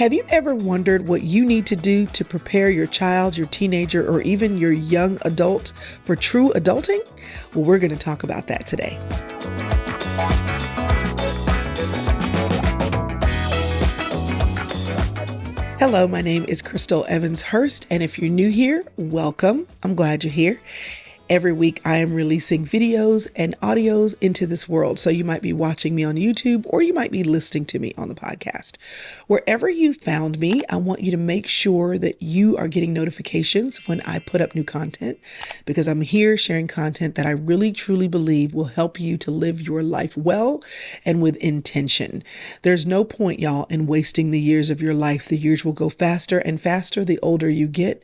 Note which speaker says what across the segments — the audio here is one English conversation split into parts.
Speaker 1: Have you ever wondered what you need to do to prepare your child, your teenager, or even your young adult for true adulting? Well, we're going to talk about that today. Hello, my name is Crystal Evans Hurst, and if you're new here, welcome. I'm glad you're here. Every week I am releasing videos and audios into this world. So you might be watching me on YouTube or you might be listening to me on the podcast. Wherever you found me, I want you to make sure that you are getting notifications when I put up new content, because I'm here sharing content that I really truly believe will help you to live your life well and with intention. There's no point, y'all, in wasting the years of your life. The years will go faster and faster the older you get.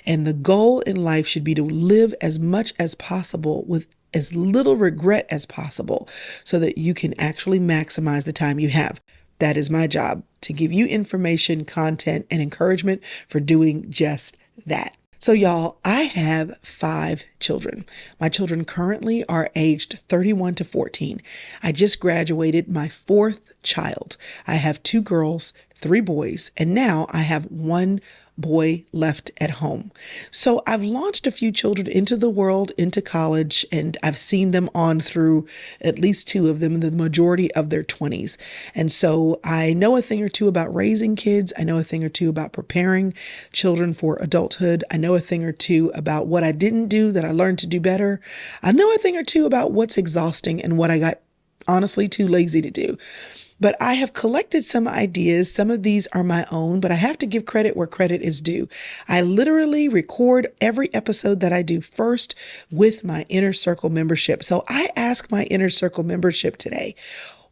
Speaker 1: And the goal in life should be to live as much as possible with as little regret as possible so that you can actually maximize the time you have. That is my job, to give you information, content, and encouragement for doing just that. So y'all, I have 5 children. My children currently are aged 31 to 14. I just graduated my 4th child. I have 2 girls, 3 boys, and now I have 1 boy left at home. So I've launched a few children into the world, into college, and I've seen them on through at least 2 of them, the majority of their 20s. And so I know a thing or two about raising kids. I know a thing or two about preparing children for adulthood. I know a thing or two about what I didn't do that I learned to do better. I know a thing or two about what's exhausting and what I got honestly too lazy to do. But I have collected some ideas. Some of these are my own, but I have to give credit where credit is due. I literally record every episode that I do first with my Inner Circle membership. So I ask my Inner Circle membership today,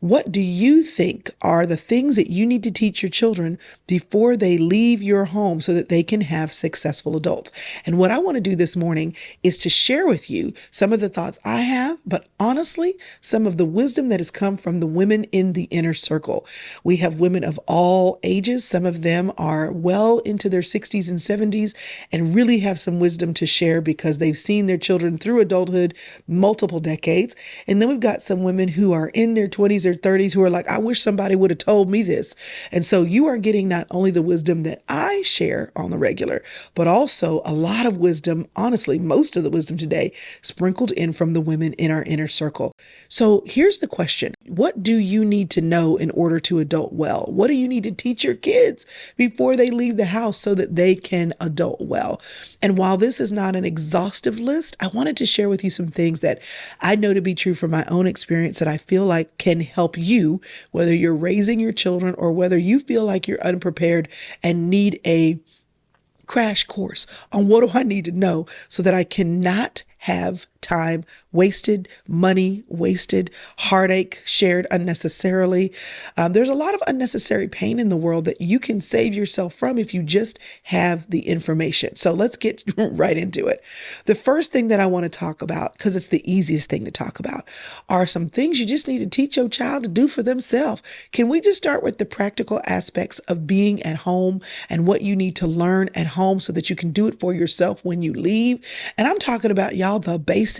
Speaker 1: what do you think are the things that you need to teach your children before they leave your home so that they can have successful adults? And what I want to do this morning is to share with you some of the thoughts I have, but honestly, some of the wisdom that has come from the women in the Inner Circle. We have women of all ages. Some of them are well into their 60s and 70s and really have some wisdom to share because they've seen their children through adulthood multiple decades. And then we've got some women who are in their 20s or 30s who are like, I wish somebody would have told me this. And so you are getting not only the wisdom that I share on the regular, but also a lot of wisdom, honestly, most of the wisdom today sprinkled in from the women in our Inner Circle. So here's the question. What do you need to know in order to adult well? What do you need to teach your kids before they leave the house so that they can adult well? And while this is not an exhaustive list, I wanted to share with you some things that I know to be true from my own experience that I feel like can help you, whether you're raising your children or whether you feel like you're unprepared and need a crash course on what do I need to know so that I cannot have time wasted, money wasted, heartache shared unnecessarily. There's a lot of unnecessary pain in the world that you can save yourself from if you just have the information. So let's get right into it. The first thing that I want to talk about, because it's the easiest thing to talk about, are some things you just need to teach your child to do for themselves. Can we just start with the practical aspects of being at home and what you need to learn at home so that you can do it for yourself when you leave? And I'm talking about, y'all, the basics.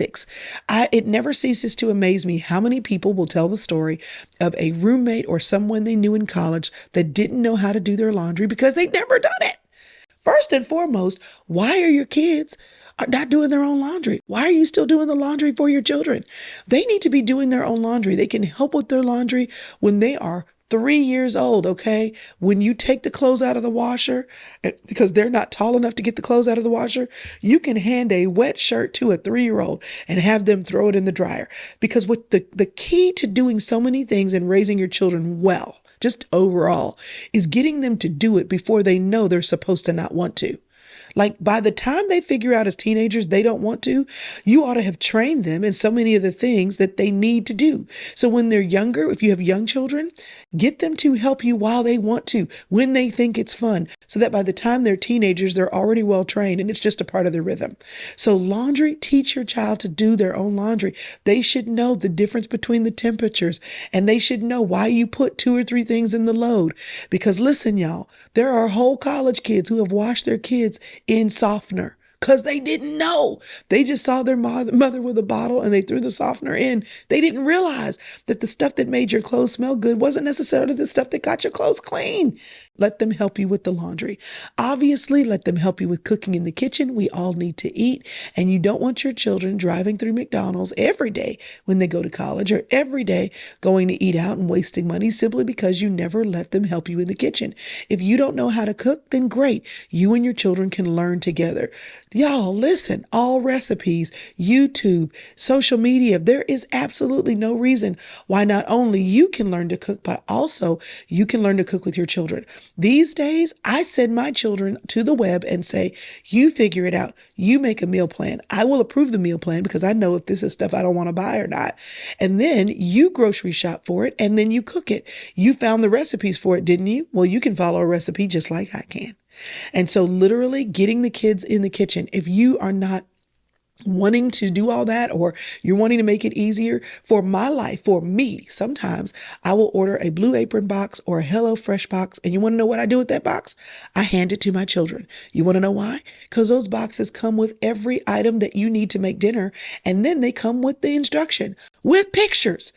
Speaker 1: It never ceases to amaze me how many people will tell the story of a roommate or someone they knew in college that didn't know how to do their laundry because they'd never done it. First and foremost, why are your kids not doing their own laundry? Why are you still doing the laundry for your children? They need to be doing their own laundry. They can help with their laundry when they are 3 years old, okay? When you take the clothes out of the washer, because they're not tall enough to get the clothes out of the washer, you can hand a wet shirt to a 3-year-old and have them throw it in the dryer. Because what the key to doing so many things and raising your children well, just overall, is getting them to do it before they know they're supposed to not want to. Like by the time they figure out as teenagers they don't want to, you ought to have trained them in so many of the things that they need to do. So when they're younger, if you have young children, get them to help you while they want to, when they think it's fun, so that by the time they're teenagers, they're already well trained and it's just a part of their rhythm. So laundry, teach your child to do their own laundry. They should know the difference between the temperatures and they should know why you put 2 or 3 things in the load. Because listen, y'all, there are whole college kids who have washed their kids in softener. because they didn't know. They just saw their mother with a bottle and they threw the softener in. They didn't realize that the stuff that made your clothes smell good wasn't necessarily the stuff that got your clothes clean. Let them help you with the laundry. Obviously, let them help you with cooking in the kitchen. We all need to eat, and you don't want your children driving through McDonald's every day when they go to college, or every day going to eat out and wasting money simply because you never let them help you in the kitchen. If you don't know how to cook, then great. You and your children can learn together. Y'all, listen, all recipes, YouTube, social media, there is absolutely no reason why not only you can learn to cook, but also you can learn to cook with your children. These days, I send my children to the web and say, you figure it out. You make a meal plan. I will approve the meal plan because I know if this is stuff I don't want to buy or not. And then you grocery shop for it and then you cook it. You found the recipes for it, didn't you? Well, you can follow a recipe just like I can. And so literally getting the kids in the kitchen, if you are not wanting to do all that, or you're wanting to make it easier, for my life, for me, sometimes I will order a Blue Apron box or a Hello Fresh box. And you want to know what I do with that box? I hand it to my children. You want to know why? Because those boxes come with every item that you need to make dinner. And then they come with the instruction with pictures.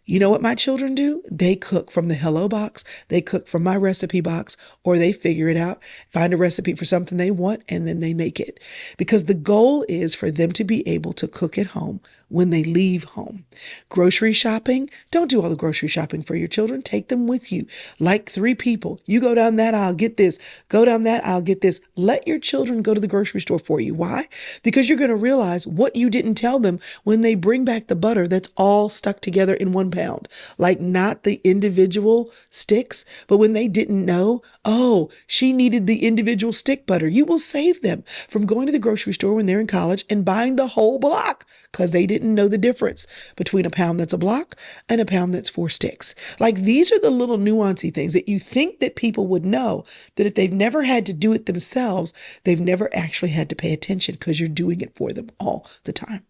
Speaker 1: You know what my children do? They cook from the Hello box, they cook from my recipe box, or they figure it out, find a recipe for something they want, and then they make it. Because the goal is for them to be able to cook at home when they leave home. Grocery shopping, don't do all the grocery shopping for your children. Take them with you. Like 3 people. You go down that aisle, get this. Go down that aisle, get this. Let your children go to the grocery store for you. Why? Because you're going to realize what you didn't tell them when they bring back the butter that's all stuck together in 1 pound. Like not the individual sticks, but when they didn't know, oh, she needed the individual stick butter. You will save them from going to the grocery store when they're in college and buying the whole block because they didn't know the difference between a pound that's a block and a pound that's 4 sticks. Like these are the little nuancy things that you think that people would know, that if they've never had to do it themselves, they've never actually had to pay attention because you're doing it for them all the time.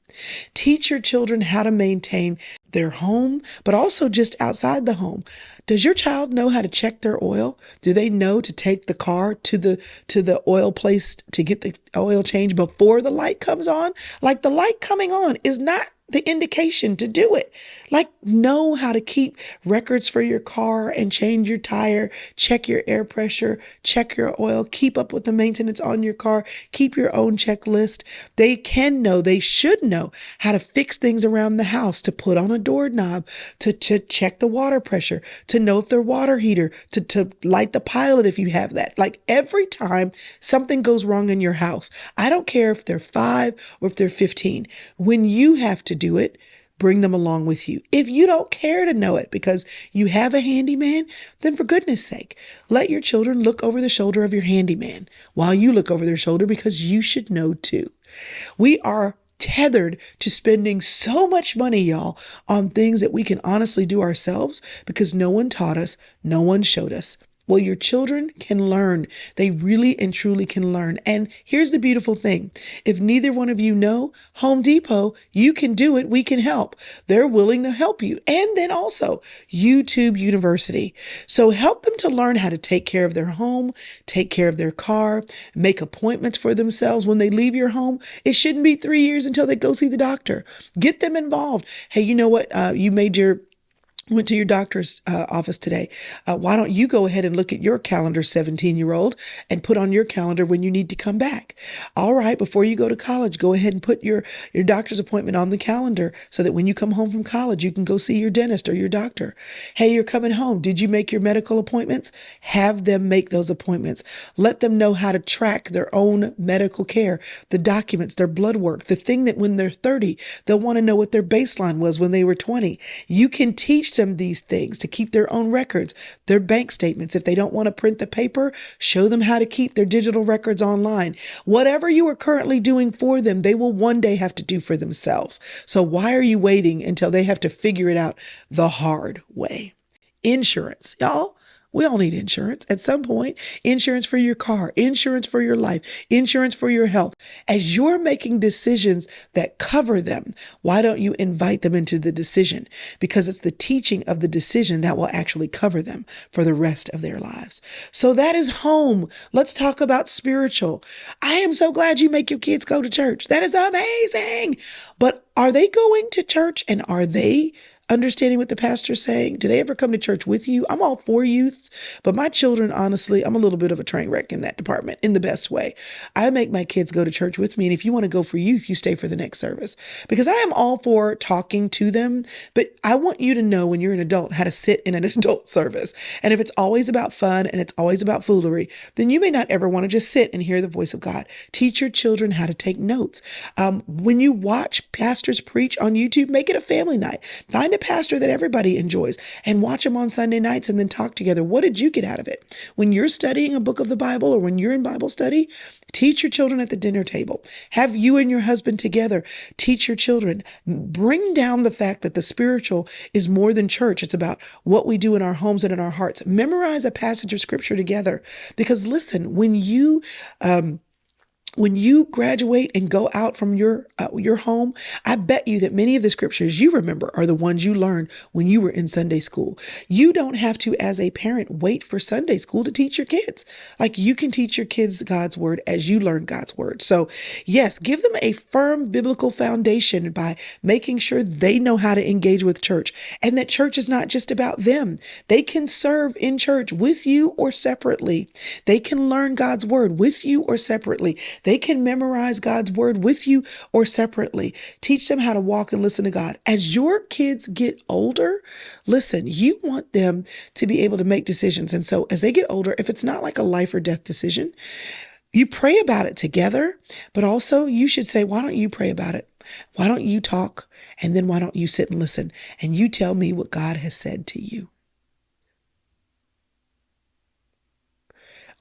Speaker 1: Teach your children how to maintain their home, but also just outside the home. Does your child know how to check their oil? Do they know to take the car to the oil place to get the oil change before the light comes on? Like the light coming on is not the indication to do it. Like know how to keep records for your car and change your tire, check your air pressure, check your oil, keep up with the maintenance on your car, keep your own checklist. They can know, they should know how to fix things around the house, to put on a doorknob, to check the water pressure, to know if their water heater, to light the pilot if you have that. Like every time something goes wrong in your house, I don't care if they're 5 or if they're 15, when you have to do it, bring them along with you. If you don't care to know it because you have a handyman, then for goodness sake, let your children look over the shoulder of your handyman while you look over their shoulder, because you should know too. We are tethered to spending so much money, y'all, on things that we can honestly do ourselves because no one taught us, no one showed us. Well, your children can learn. They really and truly can learn. And here's the beautiful thing. If neither one of you know, Home Depot, you can do it. We can help. They're willing to help you. And then also YouTube University. So help them to learn how to take care of their home, take care of their car, make appointments for themselves when they leave your home. It shouldn't be 3 years until they go see the doctor. Get them involved. Hey, you know what? Went to your doctor's office today. Why don't you go ahead and look at your calendar, 17-year-old, and put on your calendar when you need to come back? All right, before you go to college, go ahead and put your doctor's appointment on the calendar so that when you come home from college, you can go see your dentist or your doctor. Hey, you're coming home. Did you make your medical appointments? Have them make those appointments. Let them know how to track their own medical care, the documents, their blood work, the thing that when they're 30, they'll want to know what their baseline was when they were 20. You can teach them these things to keep their own records, their bank statements. If they don't want to print the paper, show them how to keep their digital records online. Whatever you are currently doing for them, they will one day have to do for themselves. So why are you waiting until they have to figure it out the hard way? Insurance, y'all. We all need insurance at some point. Insurance for your car, insurance for your life, insurance for your health. As you're making decisions that cover them, why don't you invite them into the decision? Because it's the teaching of the decision that will actually cover them for the rest of their lives. So that is home. Let's talk about spiritual. I am so glad you make your kids go to church. That is amazing. But are they going to church, and are they understanding what the pastor's saying? Do they ever come to church with you? I'm all for youth, but my children, honestly, I'm a little bit of a train wreck in that department in the best way. I make my kids go to church with me. And if you want to go for youth, you stay for the next service, because I am all for talking to them. But I want you to know when you're an adult how to sit in an adult service. And if it's always about fun and it's always about foolery, then you may not ever want to just sit and hear the voice of God. Teach your children how to take notes. When you watch pastors preach on YouTube, make it a family night. Find a pastor that everybody enjoys and watch them on Sunday nights and then talk together. What did you get out of it? When you're studying a book of the Bible, or when you're in Bible study, teach your children at the dinner table. Have you and your husband together. Teach your children. Bring down the fact that the spiritual is more than church. It's about what we do in our homes and in our hearts. Memorize a passage of scripture together. Because listen, when you graduate and go out from your home, I bet you that many of the scriptures you remember are the ones you learned when you were in Sunday school. You don't have to, as a parent, wait for Sunday school to teach your kids. Like, you can teach your kids God's word as you learn God's word. So yes, give them a firm biblical foundation by making sure they know how to engage with church, and that church is not just about them. They can serve in church with you or separately. They can learn God's word with you or separately. They can memorize God's word with you or separately. Teach them how to walk and listen to God. As your kids get older, listen, you want them to be able to make decisions. And so as they get older, if it's not like a life or death decision, you pray about it together, but also you should say, why don't you pray about it? Why don't you talk? And then why don't you sit and listen? And you tell me what God has said to you.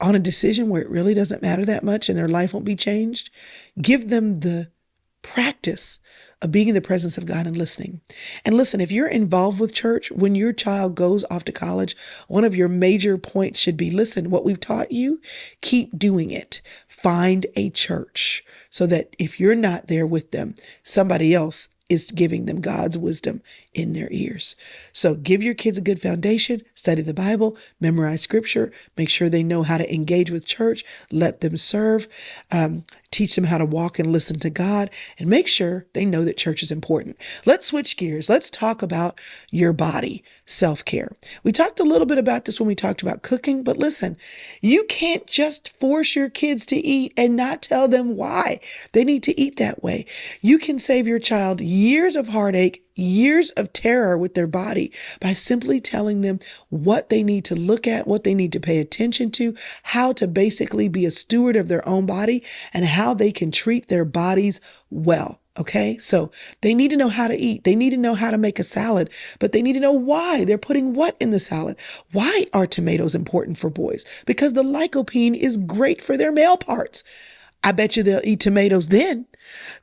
Speaker 1: On a decision where it really doesn't matter that much and their life won't be changed, give them the practice of being in the presence of God and listening. And listen, if you're involved with church, when your child goes off to college, one of your major points should be, listen, what we've taught you, keep doing it. Find a church so that if you're not there with them, somebody else is giving them God's wisdom in their ears. So give your kids a good foundation, study the Bible, memorize scripture, make sure they know how to engage with church, let them serve, teach them how to walk and listen to God, and make sure they know that church is important. Let's switch gears. Let's talk about your body, self-care. We talked a little bit about this when we talked about cooking, but listen, you can't just force your kids to eat and not tell them why they need to eat that way. You can save your child years of heartache, years of terror with their body by simply telling them what they need to look at, what they need to pay attention to, how to basically be a steward of their own body, and how they can treat their bodies well. Okay, so they need to know how to eat. They need to know how to make a salad, but they need to know why they're putting what in the salad. Why are tomatoes important for boys? Because the lycopene is great for their male parts. I bet you they'll eat tomatoes then.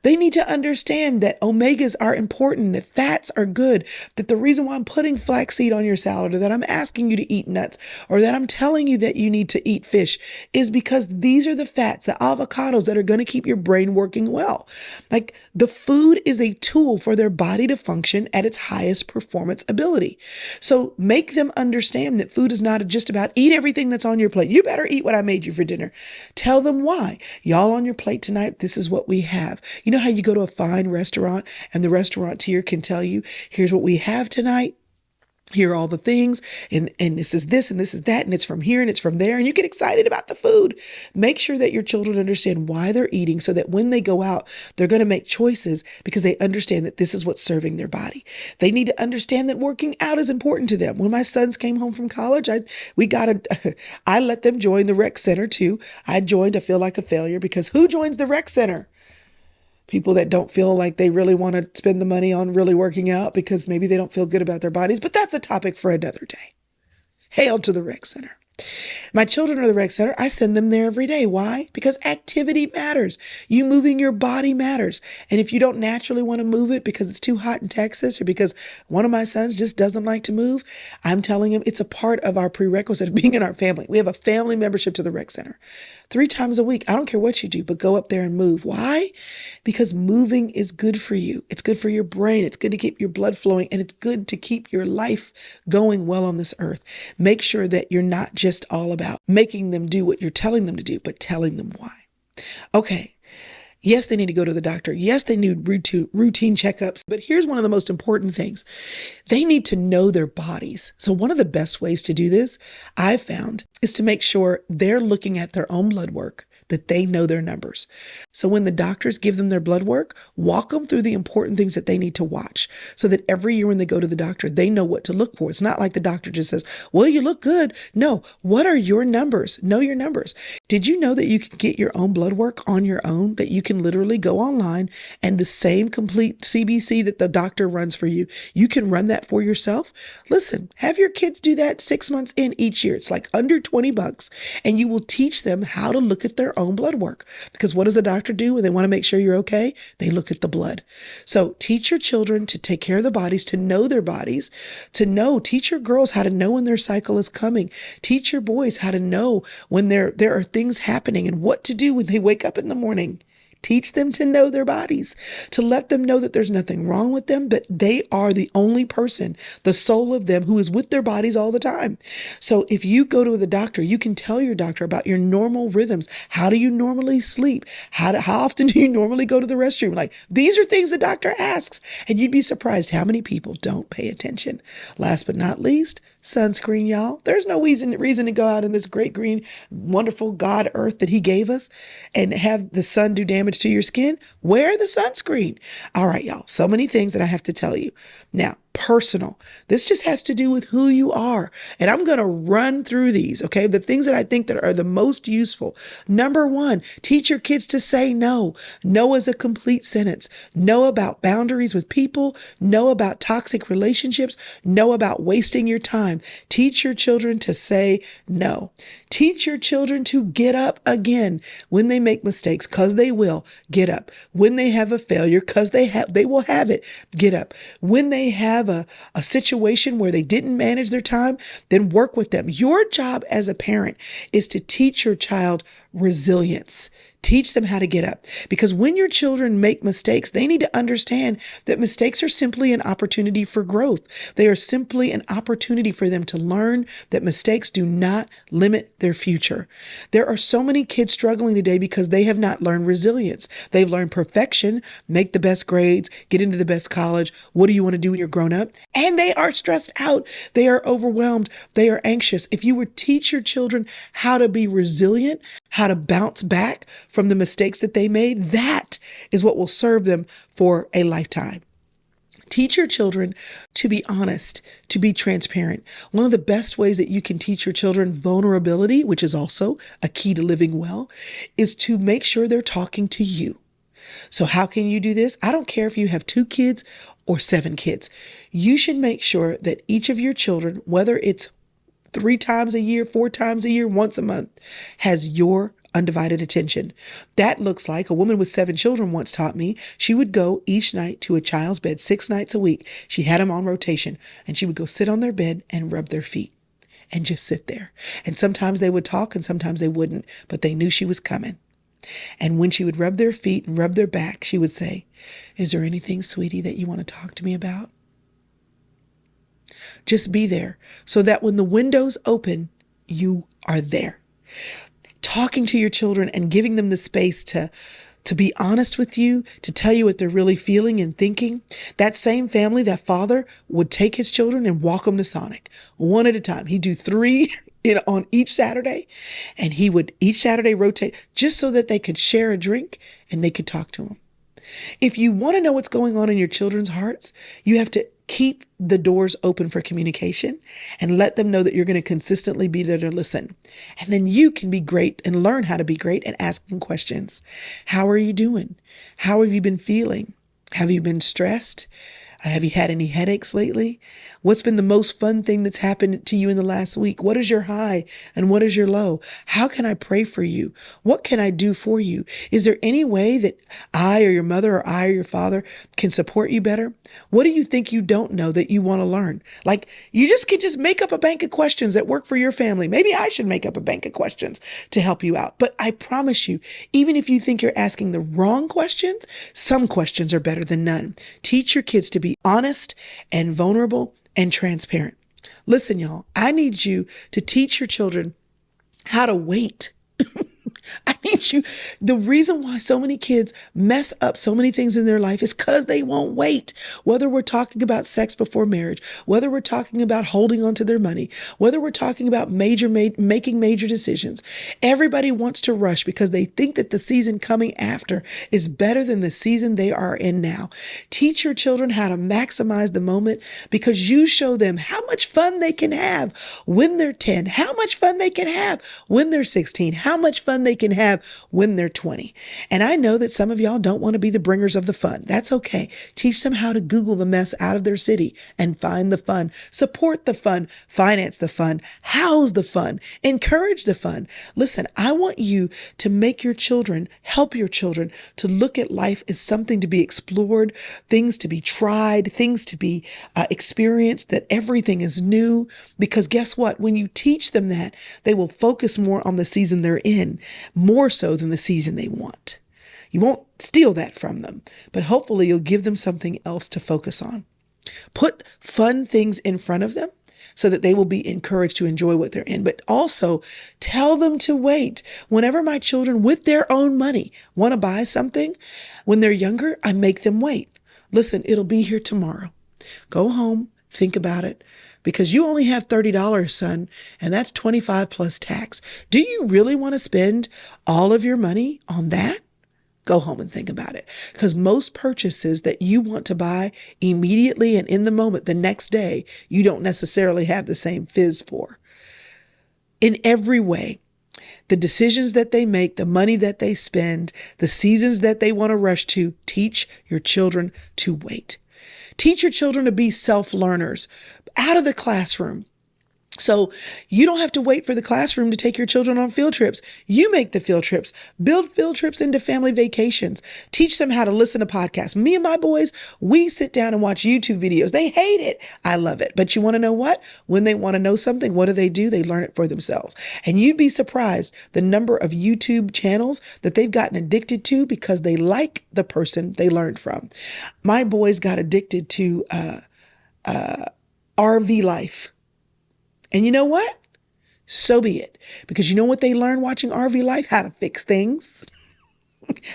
Speaker 1: They need to understand that omegas are important, that fats are good, that the reason why I'm putting flaxseed on your salad, or that I'm asking you to eat nuts, or that I'm telling you that you need to eat fish, is because these are the fats, the avocados, that are going to keep your brain working well. Like, the food is a tool for their body to function at its highest performance ability. So make them understand that food is not just about eat everything that's on your plate. You better eat what I made you for dinner. Tell them why. Y'all on your plate tonight, this is what we have. You know how you go to a fine restaurant and the restaurateur can tell you, here's what we have tonight. Here are all the things, and this is this, and this is that, and it's from here, and it's from there, and you get excited about the food. Make sure that your children understand why they're eating, so that when they go out, they're going to make choices because they understand that this is what's serving their body. They need to understand that working out is important to them. When my sons came home from college, I let them join the rec center too. I feel like a failure, because who joins the rec center? People that don't feel like they really want to spend the money on really working out because maybe they don't feel good about their bodies. But that's a topic for another day. Hail to the rec center. My children are the rec center. I send them there every day. Why? Because activity matters. You moving your body matters. And if you don't naturally want to move it because it's too hot in Texas or because one of my sons just doesn't like to move, I'm telling him it's a part of our prerequisite of being in our family. We have a family membership to the rec center 3 times a week. I don't care what you do, but go up there and move. Why? Because moving is good for you. It's good for your brain. It's good to keep your blood flowing, and it's good to keep your life going well on this earth. Make sure that you're not just all about making them do what you're telling them to do, but telling them why. Okay. Yes, they need to go to the doctor. Yes, they need routine checkups. But here's one of the most important things. They need to know their bodies. So one of the best ways to do this, I've found, is to make sure they're looking at their own blood work, that they know their numbers. So when the doctors give them their blood work, walk them through the important things that they need to watch so that every year when they go to the doctor, they know what to look for. It's not like the doctor just says, well, you look good. No, what are your numbers? Know your numbers. Did you know that you can get your own blood work on your own, that you can literally go online and the same complete CBC that the doctor runs for you, you can run that for yourself? Listen, have your kids do that 6 months in each year. It's like under $20, and you will teach them how to look at their own blood work. Because what does the doctor do when they want to make sure you're okay? They look at the blood. So teach your children to take care of the bodies, to know their bodies, teach your girls how to know when their cycle is coming. Teach your boys how to know when there are things happening and what to do when they wake up in the morning. Teach them to know their bodies, to let them know that there's nothing wrong with them, but they are the only person, the soul of them, who is with their bodies all the time. So if you go to the doctor, you can tell your doctor about your normal rhythms. How do you normally sleep? How often do you normally go to the restroom? Like, these are things the doctor asks, and you'd be surprised how many people don't pay attention. Last but not least, sunscreen, y'all. There's no reason to go out in this great green, wonderful God earth that he gave us and have the sun do damage to your skin. Wear the sunscreen. All right, y'all. So many things that I have to tell you. Now, personal. This just has to do with who you are. And I'm going to run through these, okay? The things that I think that are the most useful. Number 1, teach your kids to say no. No is a complete sentence. Know about boundaries with people. Know about toxic relationships. Know about wasting your time. Teach your children to say no. Teach your children to get up again when they make mistakes, because they will. Get up. When they have a failure, because they will have it. Get up. When they have a situation where they didn't manage their time, then work with them. Your job as a parent is to teach your child resilience. Teach them how to get up. Because when your children make mistakes, they need to understand that mistakes are simply an opportunity for growth. They are simply an opportunity for them to learn that mistakes do not limit their future. There are so many kids struggling today because they have not learned resilience. They've learned perfection, make the best grades, get into the best college. What do you want to do when you're grown up? And they are stressed out. They are overwhelmed. They are anxious. If you would teach your children how to be resilient, how to bounce back from the mistakes that they made, that is what will serve them for a lifetime. Teach your children to be honest, to be transparent. One of the best ways that you can teach your children vulnerability, which is also a key to living well, is to make sure they're talking to you. So how can you do this? I don't care if you have 2 kids or 7 kids. You should make sure that each of your children, whether it's 3 times a year, 4 times a year, once a month, has your undivided attention. That looks like a woman with 7 children once taught me. She would go each night to a child's bed 6 nights a week. She had them on rotation, and she would go sit on their bed and rub their feet and just sit there. And sometimes they would talk and sometimes they wouldn't, but they knew she was coming. And when she would rub their feet and rub their back, she would say, "Is there anything, sweetie, that you want to talk to me about?" Just be there so that when the windows open, you are there. Talking to your children and giving them the space to be honest with you, to tell you what they're really feeling and thinking. That same family, that father would take his children and walk them to Sonic one at a time. He'd do 3 on each Saturday, and he would each Saturday rotate just so that they could share a drink and they could talk to him. If you want to know what's going on in your children's hearts, you have to keep the doors open for communication and let them know that you're going to consistently be there to listen. And then you can be great and learn how to be great and ask them questions. How are you doing? How have you been feeling? Have you been stressed? Have you had any headaches lately? What's been the most fun thing that's happened to you in the last week? What is your high and what is your low? How can I pray for you? What can I do for you? Is there any way that I or your mother or I or your father can support you better? What do you think you don't know that you want to learn? Like, you just can just make up a bank of questions that work for your family. Maybe I should make up a bank of questions to help you out. But I promise you, even if you think you're asking the wrong questions, some questions are better than none. Teach your kids to be honest and vulnerable and transparent. Listen, y'all, I need you to teach your children how to wait. I need you. The reason why so many kids mess up so many things in their life is because they won't wait. Whether we're talking about sex before marriage, whether we're talking about holding on to their money, whether we're talking about making major decisions, everybody wants to rush because they think that the season coming after is better than the season they are in now. Teach your children how to maximize the moment because you show them how much fun they can have when they're 10, how much fun they can have when they're 16, how much fun they can have when they're 20. And I know that some of y'all don't want to be the bringers of the fun. That's okay. Teach them how to Google the mess out of their city and find the fun, support the fun, finance the fun, house the fun, encourage the fun. Listen, I want you to make your children, help your children to look at life as something to be explored, things to be tried, things to be experienced, that everything is new. Because guess what? When you teach them that, they will focus more on the season they're in, more so than the season they want. You won't steal that from them, but hopefully you'll give them something else to focus on. Put fun things in front of them so that they will be encouraged to enjoy what they're in, but also tell them to wait. Whenever my children with their own money want to buy something, when they're younger, I make them wait. Listen, it'll be here tomorrow. Go home, think about it. Because you only have $30, son, and that's 25 plus tax. Do you really want to spend all of your money on that? Go home and think about it. Because most purchases that you want to buy immediately and in the moment, the next day, you don't necessarily have the same fizz for. In every way, the decisions that they make, the money that they spend, the seasons that they want to rush to, teach your children to wait. Teach your children to be self-learners out of the classroom. So you don't have to wait for the classroom to take your children on field trips. You make the field trips. Build field trips into family vacations. Teach them how to listen to podcasts. Me and my boys, we sit down and watch YouTube videos. They hate it. I love it. But you want to know what? When they want to know something, what do? They learn it for themselves. And you'd be surprised the number of YouTube channels that they've gotten addicted to because they like the person they learned from. My boys got addicted to RV life. And you know what? So be it. Because you know what they learn watching RV life? How to fix things,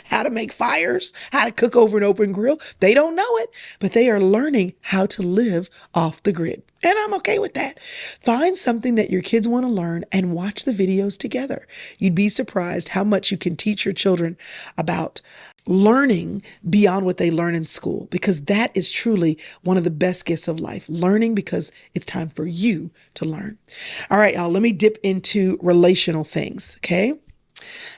Speaker 1: how to make fires, how to cook over an open grill. They don't know it, but they are learning how to live off the grid. And I'm okay with that. Find something that your kids want to learn and watch the videos together. You'd be surprised how much you can teach your children about learning beyond what they learn in school, because that is truly one of the best gifts of life. Learning because it's time for you to learn. All right, y'all, let me dip into relational things, okay?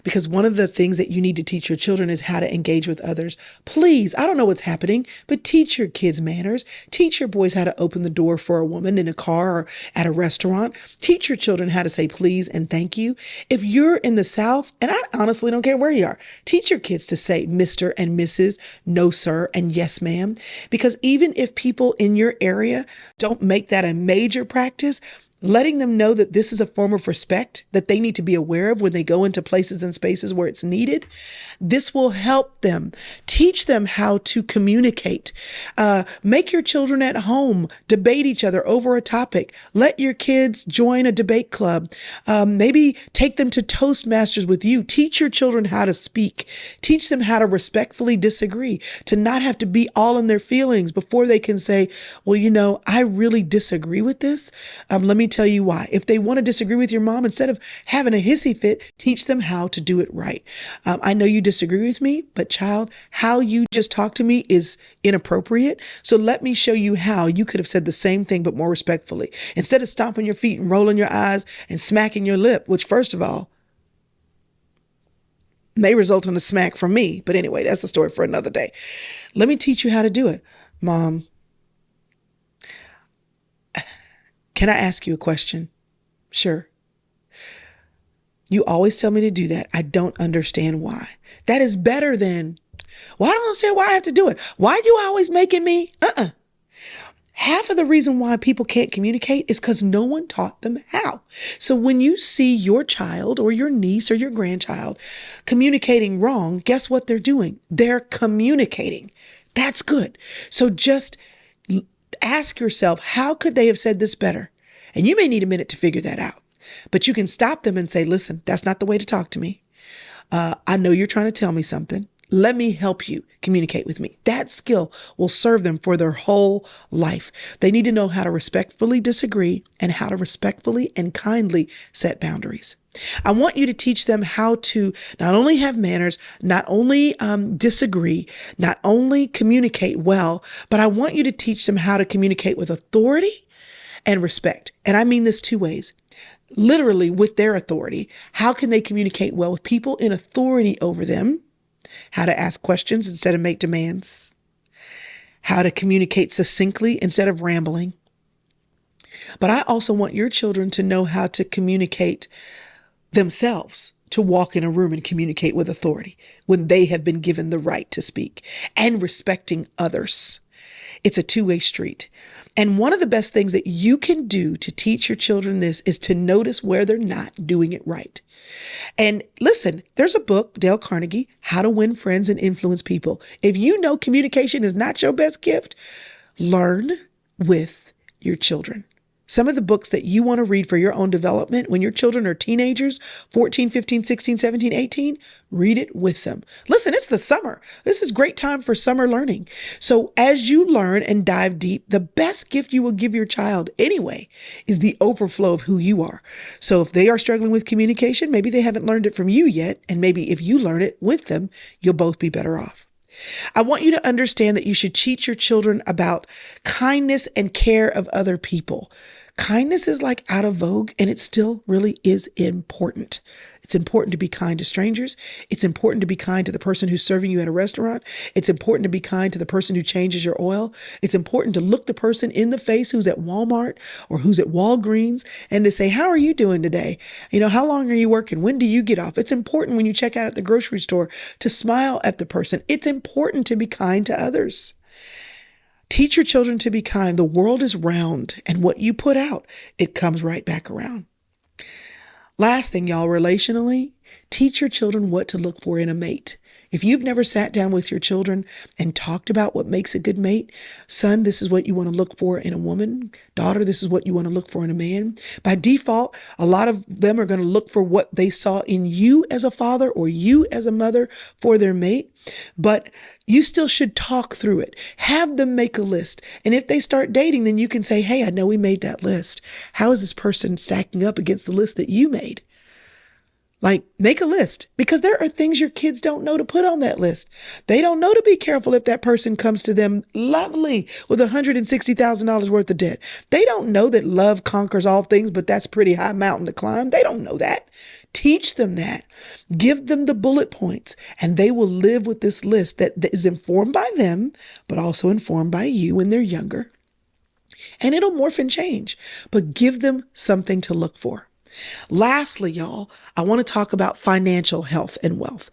Speaker 1: Because one of the things that you need to teach your children is how to engage with others. Please, I don't know what's happening, but teach your kids manners. Teach your boys how to open the door for a woman in a car or at a restaurant. Teach your children how to say please and thank you. If you're in the South, and I honestly don't care where you are, teach your kids to say Mr. and Mrs., no sir, and yes ma'am. Because even if people in your area don't make that a major practice, letting them know that this is a form of respect that they need to be aware of when they go into places and spaces where it's needed. This will help them. Teach them how to communicate. Make your children at home debate each other over a topic. Let your kids join a debate club. Maybe take them to Toastmasters with you. Teach your children how to speak. Teach them how to respectfully disagree, to not have to be all in their feelings before they can say, well, you know, I really disagree with this. Let me tell you why. If they want to disagree with your mom, instead of having a hissy fit, teach them how to do it right. I know you disagree with me, but child, how you just talked to me is inappropriate. So let me show you how you could have said the same thing, but more respectfully. Instead of stomping your feet and rolling your eyes and smacking your lip, which first of all, may result in a smack from me. But anyway, that's a story for another day. Let me teach you how to do it. Mom, Can I ask you a question? Sure. You always tell me to do that. I don't understand why. That is better than, well, I don't understand why I have to do it. Why are you always making me? Half of the reason why people can't communicate is because no one taught them how. So when you see your child or your niece or your grandchild communicating wrong, guess what they're doing? They're communicating. That's good. So just ask yourself, how could they have said this better? And you may need a minute to figure that out. But you can stop them and say, listen, that's not the way to talk to me. I know you're trying to tell me something. Let me help you communicate with me. That skill will serve them for their whole life. They need to know how to respectfully disagree and how to respectfully and kindly set boundaries. I want you to teach them how to not only have manners, not only disagree, not only communicate well, but I want you to teach them how to communicate with authority and respect. And I mean this two ways. Literally with their authority. How can they communicate well with people in authority over them? How to ask questions instead of make demands. How to communicate succinctly instead of rambling. But I also want your children to know how to communicate themselves, to walk in a room and communicate with authority when they have been given the right to speak, and respecting others. It's a two-way street. And one of the best things that you can do to teach your children this is to notice where they're not doing it right. And listen, there's a book, Dale Carnegie, How to Win Friends and Influence People. If you know communication is not your best gift, learn with your children. Some of the books that you want to read for your own development when your children are teenagers, 14, 15, 16, 17, 18, read it with them. Listen, it's the summer. This is great time for summer learning. So as you learn and dive deep, the best gift you will give your child anyway is the overflow of who you are. So if they are struggling with communication, maybe they haven't learned it from you yet. And maybe if you learn it with them, you'll both be better off. I want you to understand that you should teach your children about kindness and care of other people. Kindness is like out of vogue, and it still really is important. It's important to be kind to strangers. It's important to be kind to the person who's serving you at a restaurant. It's important to be kind to the person who changes your oil. It's important to look the person in the face who's at Walmart or who's at Walgreens and to say, how are you doing today? How long are you working? When do you get off? It's important when you check out at the grocery store to smile at the person. It's important to be kind to others. Teach your children to be kind. The world is round, and what you put out, it comes right back around. Last thing, y'all, relationally, teach your children what to look for in a mate. If you've never sat down with your children and talked about what makes a good mate, son, this is what you want to look for in a woman. Daughter, this is what you want to look for in a man. By default, a lot of them are going to look for what they saw in you as a father or you as a mother for their mate. But you still should talk through it. Have them make a list. And if they start dating, then you can say, hey, I know we made that list. How is this person stacking up against the list that you made? Like, make a list, because there are things your kids don't know to put on that list. They don't know to be careful if that person comes to them lovely with $160,000 worth of debt. They don't know that love conquers all things, but that's a pretty high mountain to climb. They don't know that. Teach them that. Give them the bullet points, and they will live with this list that is informed by them, but also informed by you when they're younger. And it'll morph and change, but give them something to look for. Lastly, y'all, I want to talk about financial health and wealth.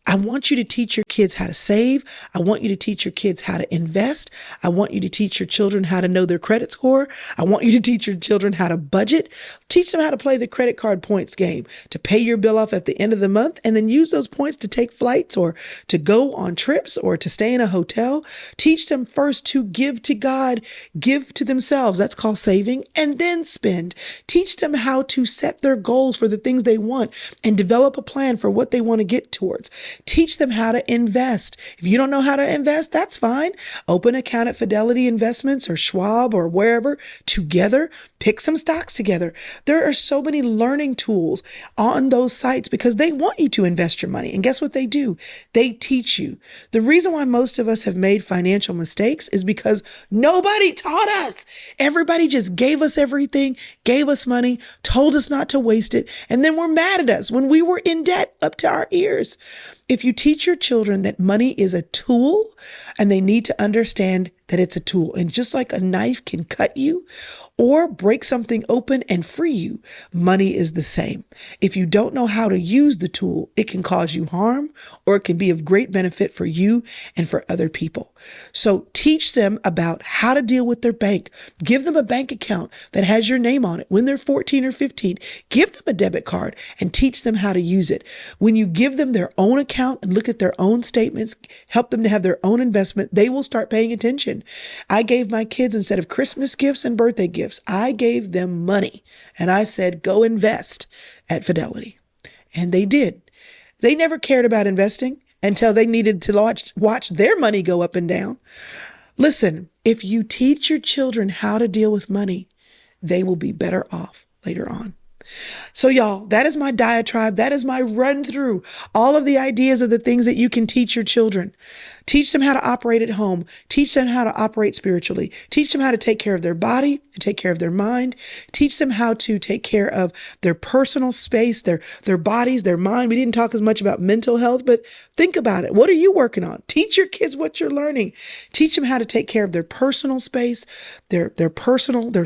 Speaker 1: I want you to teach your kids how to save. I want you to teach your kids how to invest. I want you to teach your children how to know their credit score. I want you to teach your children how to budget. Teach them how to play the credit card points game, to pay your bill off at the end of the month and then use those points to take flights or to go on trips or to stay in a hotel. Teach them first to give to God, give to themselves. That's called saving, and then spend. Teach them how to set their goals for the things they want and develop a plan for what they want to get towards. Teach them how to invest. If you don't know how to invest, that's fine. Open an account at Fidelity Investments or Schwab or wherever together. Pick some stocks together. There are so many learning tools on those sites because they want you to invest your money. And guess what they do? They teach you. The reason why most of us have made financial mistakes is because nobody taught us. Everybody just gave us everything, gave us money, told us not to waste it, and then were mad at us when we were in debt up to our ears. If you teach your children that money is a tool and they need to understand that it's a tool. And just like a knife can cut you or break something open and free you, money is the same. If you don't know how to use the tool, it can cause you harm, or it can be of great benefit for you and for other people. So teach them about how to deal with their bank. Give them a bank account that has your name on it. When they're 14 or 15, give them a debit card and teach them how to use it. When you give them their own account and look at their own statements, help them to have their own investment, they will start paying attention. I gave my kids, instead of Christmas gifts and birthday gifts, I gave them money and I said, go invest at Fidelity. And they did. They never cared about investing until they needed to watch their money go up and down. Listen, if you teach your children how to deal with money, they will be better off later on. So y'all, that is my diatribe. That is my run through all of the ideas of the things that you can teach your children. Teach them how to operate at home. Teach them how to operate spiritually. Teach them how to take care of their body and take care of their mind. Teach them how to take care of their personal space, their bodies, their mind. We didn't talk as much about mental health, but think about it. What are you working on? Teach your kids what you're learning. Teach them how to take care of their personal space, their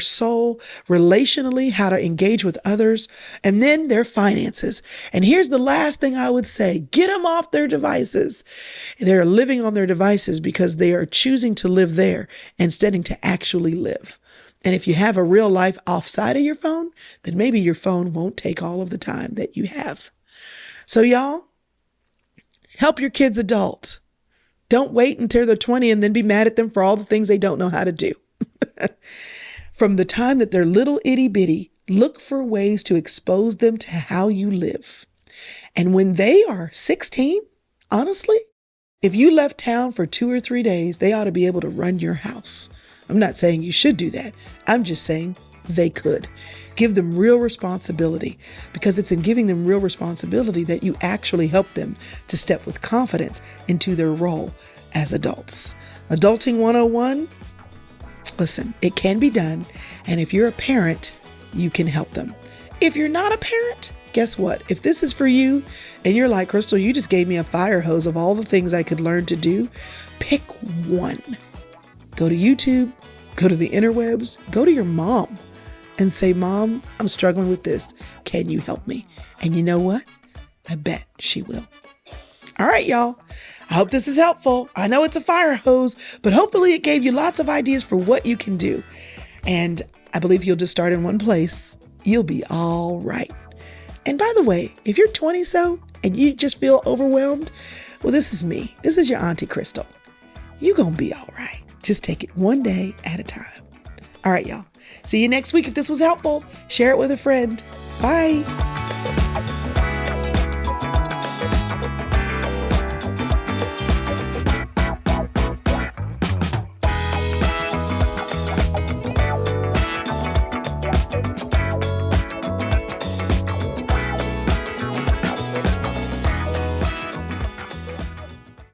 Speaker 1: soul, relationally, how to engage with others, and then their finances. And here's the last thing I would say. Get them off their devices. They're living on their devices because they are choosing to live there instead of to actually live. And if you have a real life offside of your phone, then maybe your phone won't take all of the time that you have. So y'all, help your kids adult. Don't wait until they're 20 and then be mad at them for all the things they don't know how to do. From the time that they're little itty bitty, look for ways to expose them to how you live. And when they are 16, honestly, if you left town for 2 or 3 days, they ought to be able to run your house. I'm not saying you should do that. I'm just saying they could. Give them real responsibility, because it's in giving them real responsibility that you actually help them to step with confidence into their role as adults. Adulting 101, listen, it can be done. And if you're a parent, you can help them. If you're not a parent, guess what? If this is for you and you're like, Crystal, you just gave me a fire hose of all the things I could learn to do, pick one. Go to YouTube, go to the interwebs, go to your mom and say, Mom, I'm struggling with this. Can you help me? And you know what? I bet she will. All right, y'all. I hope this is helpful. I know it's a fire hose, but hopefully it gave you lots of ideas for what you can do. And I believe you'll just start in one place. You'll be all right. And by the way, if you're 20 so and you just feel overwhelmed, well, this is me. This is your Auntie Crystal. You're going to be all right. Just take it one day at a time. All right, y'all. See you next week. If this was helpful, share it with a friend. Bye.